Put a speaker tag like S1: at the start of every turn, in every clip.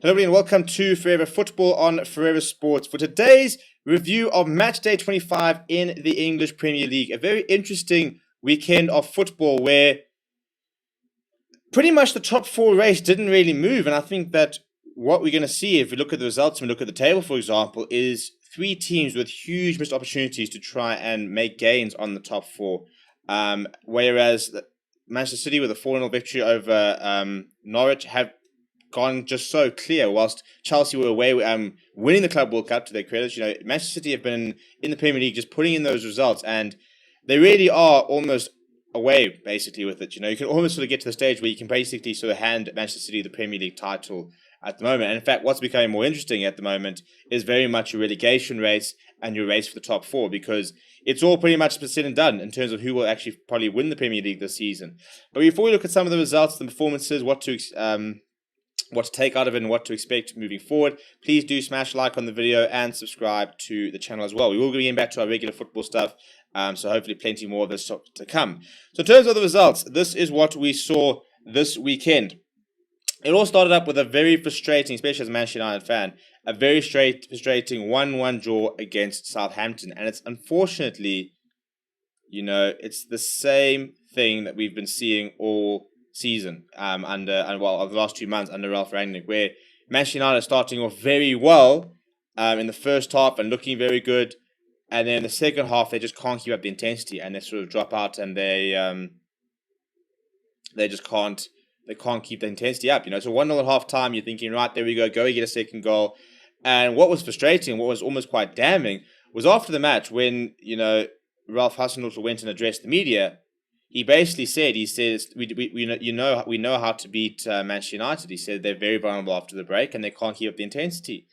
S1: Hello everybody and welcome to Forever Football on Forever Sports for today's review of Matchday 25 in the English Premier League. A very interesting weekend of football where pretty much the top four race didn't really move, and I think that what we're going to see if we look at the results and we look at the table, for example, is three teams with huge missed opportunities to try and make gains on the top four. Whereas Manchester City with a 4-0 victory over Norwich have gone just so clear, whilst Chelsea were away winning the Club World Cup to their credit. You know, Manchester City have been in the Premier League just putting in those results, and they really are almost away basically with it. You know, you can almost sort of get to the stage where you can basically sort of hand Manchester City the Premier League title at the moment. And in fact, what's becoming more interesting at the moment is very much a relegation race and your race for the top four, because it's all pretty much said and done in terms of who will actually probably win the Premier League this season. But before we look at some of the results, the performances, what to take out of it and what to expect moving forward, please do smash like on the video and subscribe to the channel as well. We will be getting back to our regular football stuff, so hopefully plenty more of this to come. So in terms of the results, this is what we saw this weekend. It all started up with a very frustrating, especially as a Manchester United fan, a very frustrating 1-1 draw against Southampton. And it's unfortunately, you know, it's the same thing that we've been seeing all season over the last 2 months under Ralph Rangnick, where Manchester United are starting off very well in the first half and looking very good, and then in the second half they just can't keep up the intensity and they sort of drop out, and they just can't keep the intensity up. You know, so 1-0 at half time, you're thinking, right, there we go and get a second goal. And what was frustrating, what was almost quite damning, was after the match when, you know, Ralph Hasenhüttl went and addressed the media. He basically said, we know how to beat Manchester United. He said they're very vulnerable after the break and they can't keep up the intensity.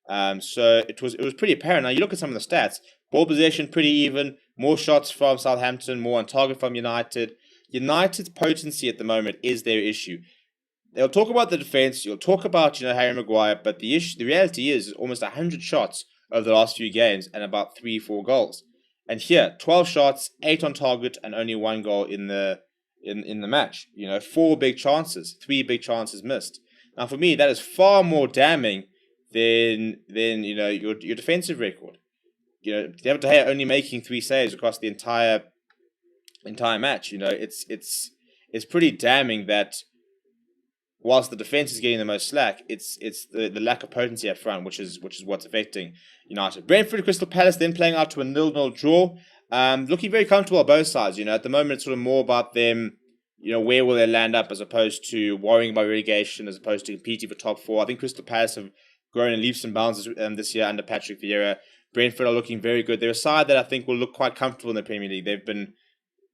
S1: So it was pretty apparent. Now you look at some of the stats: ball possession pretty even, more shots from Southampton, more on target from United. United's potency at the moment is their issue. They'll talk about the defense, you'll talk about, you know, Harry Maguire, but the reality is almost 100 shots over the last few games and about 3-4 goals. And here, 12 shots, 8 on target, and only 1 goal in the match. You know, 4 big chances, 3 big chances missed. Now, for me, that is far more damning than you know, your defensive record. You know, David De Gea only making 3 saves across the entire match. You know, it's pretty damning that whilst the defense is getting the most slack, it's the lack of potency up front, which is what's affecting United. Brentford, Crystal Palace then playing out to a 0-0 draw. Looking very comfortable on both sides. You know, at the moment it's sort of more about them, you know, where will they land up as opposed to worrying about relegation, as opposed to competing for top 4. I think Crystal Palace have grown in leaps and bounds this year under Patrick Vieira. Brentford are looking very good. They're a side that I think will look quite comfortable in the Premier League. They've been,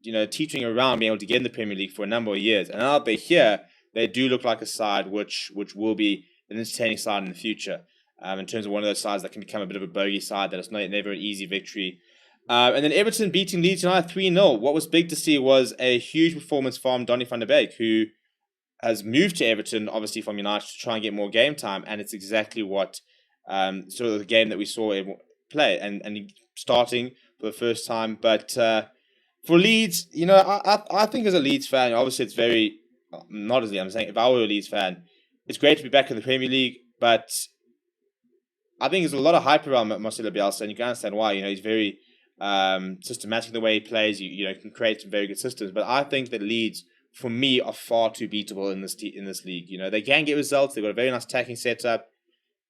S1: you know, teetering around being able to get in the Premier League for a number of years, and now they're here. They do look like a side which will be an entertaining side in the future, in terms of one of those sides that can become a bit of a bogey side that is never an easy victory. And then Everton beating Leeds United 3-0. What was big to see was a huge performance from Donny van der Beek, who has moved to Everton, obviously from United, to try and get more game time, and it's exactly what sort of the game that we saw him play, and starting for the first time. But for Leeds, you know, I think as a Leeds fan, obviously it's very... Not as I'm saying, if I were a Leeds fan, it's great to be back in the Premier League, but I think there's a lot of hype around Marcelo Bielsa, and you can understand why. You know, he's very systematic in the way he plays. You know, can create some very good systems, but I think that Leeds, for me, are far too beatable in this league. You know, they can get results. They've got a very nice attacking setup.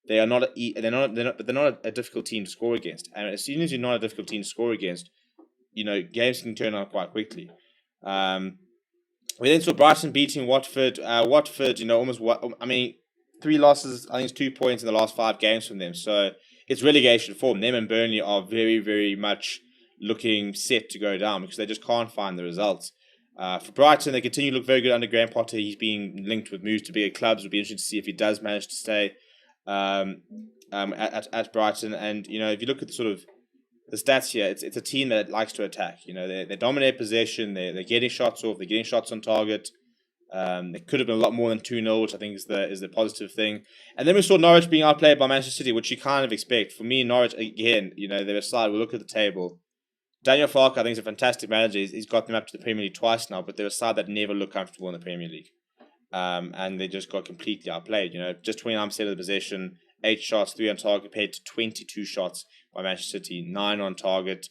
S1: They're not a difficult team to score against, and as soon as you're not a difficult team to score against, you know, games can turn out quite quickly. We then saw Brighton beating Watford. Watford, you know, 3 losses. I think it's 2 points in the last 5 games from them. So it's relegation form. Them and Burnley are very, very much looking set to go down because they just can't find the results. For Brighton, they continue to look very good under Graham Potter. He's being linked with moves to bigger clubs. It'll be interesting to see if he does manage to stay at Brighton. And, you know, if you look at the stats here, it's a team that likes to attack. You know, they dominate possession. They're getting shots off. They're getting shots on target. It could have been a lot more than 2-0, which I think is the positive thing. And then we saw Norwich being outplayed by Manchester City, which you kind of expect. For me, Norwich, again, you know, they're a side. We look at the table. Daniel Farke, I think, is a fantastic manager. He's got them up to the Premier League twice now, but they're a side that never look comfortable in the Premier League. and they just got completely outplayed. Just 29% of the possession, 8 shots, 3 on target, compared to 22 shots by Manchester City, 9 on target.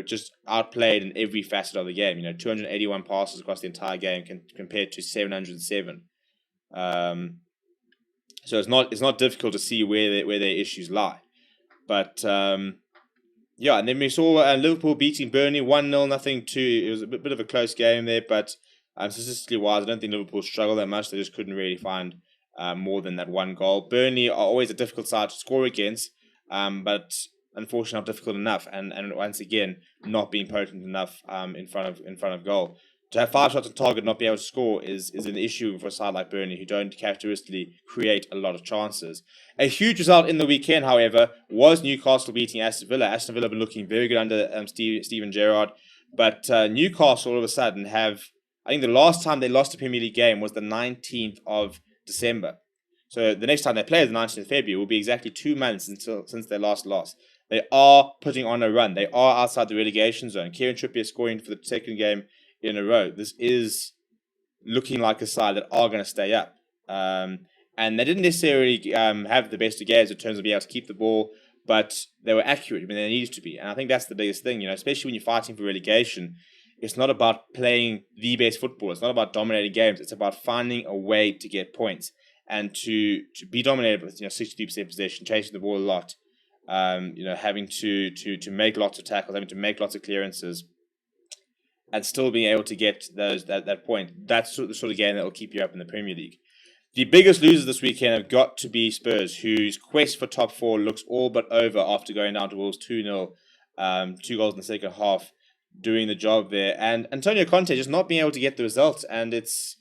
S1: Just outplayed in every facet of the game. 281 passes across the entire game compared to 707. So it's not difficult to see where their issues lie. But yeah, and then we saw Liverpool beating Burnley 1-0, nothing too. It was a bit of a close game there, but statistically wise, I don't think Liverpool struggled that much. They just couldn't really find more than that one goal. Burnley are always a difficult side to score against, but unfortunately not difficult enough. And once again, not being potent enough in front of goal. To have 5 shots on target and not be able to score is an issue for a side like Burnley, who don't characteristically create a lot of chances. A huge result in the weekend, however, was Newcastle beating Aston Villa. Aston Villa have been looking very good under Steven Gerrard, but Newcastle all of a sudden have, I think the last time they lost a Premier League game was the 19th of December. So the next time they play is the 19th of February. It will be exactly 2 months since their last loss. They are putting on a run. They are outside the relegation zone. Kieran Trippier scoring for the second game in a row. This is looking like a side that are going to stay up. And they didn't necessarily have the best of games in terms of being able to keep the ball, but they were accurate. I mean, they needed to be. And I think that's the biggest thing, especially when you're fighting for relegation. It's not about playing the best football. It's not about dominating games. It's about finding a way to get points and to be dominated with 63% possession, chasing the ball a lot, having to make lots of tackles, having to make lots of clearances, and still being able to get that point. That's the sort of game that will keep you up in the Premier League. The biggest losers this weekend have got to be Spurs, whose quest for top 4 looks all but over after going down to Wolves 2-0, 2 goals in the second half, doing the job there. And Antonio Conte just not being able to get the results. And it's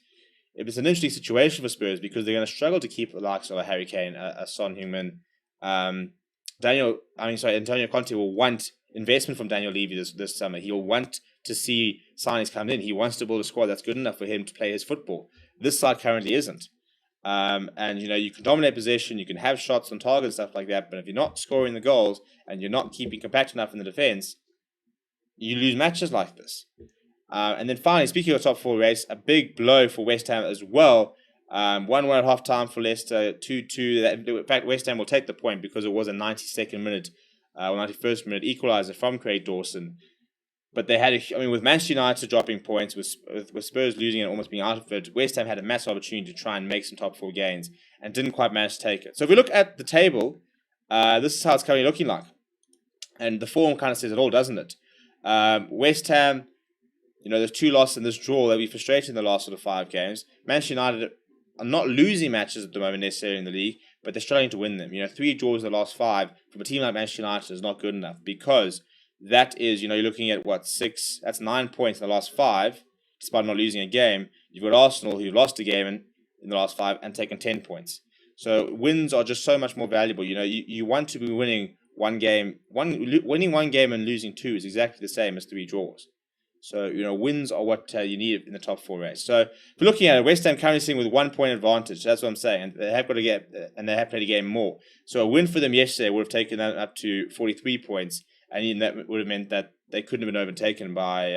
S1: an interesting situation for Spurs because they're going to struggle to keep the likes of a Harry Kane, a Son Heung-min. Antonio Conte will want investment from Daniel Levy this summer. He'll want to see signings come in. He wants to build a squad that's good enough for him to play his football. This side currently isn't. You can dominate possession, you can have shots on target and stuff like that, but if you're not scoring the goals and you're not keeping compact enough in the defense, you lose matches like this. And then finally, speaking of top 4 race, a big blow for West Ham as well. 1-1 at half time for Leicester, 2-2. In fact, West Ham will take the point because it was a 92nd minute, 91st minute equaliser from Craig Dawson. But they had, with Manchester United dropping points, with Spurs losing and almost being out of it, West Ham had a massive opportunity to try and make some top 4 gains and didn't quite manage to take it. So if we look at the table, this is how it's currently looking like. And the form kind of says it all, doesn't it? West Ham, there's 2 losses in this draw. They'll be frustrated in the last sort of 5 games. Manchester United are not losing matches at the moment necessarily in the league, but they're struggling to win them. 3 draws in the last 5 from a team like Manchester United is not good enough because that is, you're looking at that's 9 points in the last 5, despite not losing a game. You've got Arsenal, who lost a game in the last 5 and taken 10 points. So wins are just so much more valuable. You want to be winning one game. Winning one game and losing 2 is exactly the same as 3 draws. So, wins are what you need in the top 4 race. So, if you're looking at it, West Ham currently sitting with 1 point advantage. That's what I'm saying. And they have played a game more. So, a win for them yesterday would have taken them up to 43 points. And that would have meant that they couldn't have been overtaken by,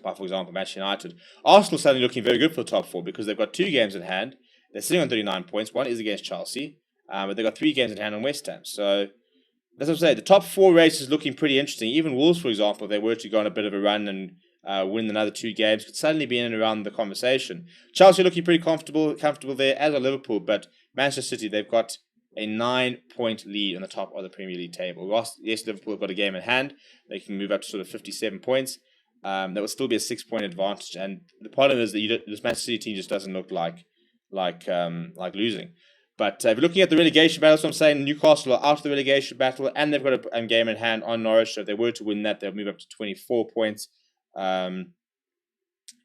S1: for example, Manchester United. Arsenal suddenly looking very good for the top 4 because they've got 2 games in hand. They're sitting on 39 points. One is against Chelsea. But they've got 3 games in hand on West Ham. So, that's what I'm saying. The top 4 race is looking pretty interesting. Even Wolves, for example, if they were to go on a bit of a run and win another 2 games, could suddenly be in and around the conversation. Chelsea looking pretty comfortable there, as are Liverpool. But Manchester City, they've got a 9-point lead on the top of the Premier League table. Yes, Liverpool have got a game in hand. They can move up to sort of 57 points. That would still be a 6-point advantage. And the problem is that this Manchester City team just doesn't look like losing. But if you're looking at the relegation battle, so I'm saying Newcastle are out of the relegation battle, and they've got a game in hand on Norwich. So if they were to win that, they'll move up to 24 points,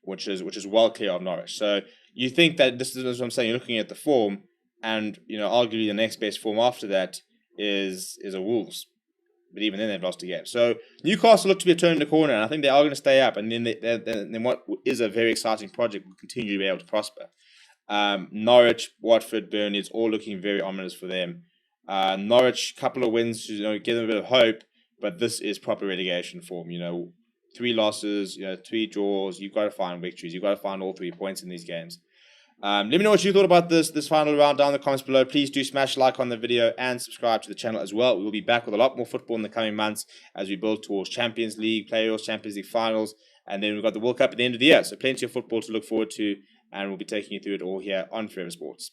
S1: which is well clear of Norwich. So you think that this is what I'm saying. You're looking at the form, and arguably the next best form after that is a Wolves. But even then, they've lost a game. So Newcastle look to be turning the corner, and I think they are going to stay up. And then what is a very exciting project will continue to be able to prosper. Norwich, Watford, Burnley, it's all looking very ominous for them. Norwich, couple of wins to give them a bit of hope, but this is proper relegation form. 3 losses, 3 draws. You've got to find victories. You've got to find all 3 points in these games. Let me know what you thought about this final round down in the comments below. Please do smash like on the video and subscribe to the channel as well. We will be back with a lot more football in the coming months as we build towards Champions League playoffs, Champions League finals, and then we've got the World Cup at the end of the year. So plenty of football to look forward to, and we'll be taking you through it all here on Forever Sports.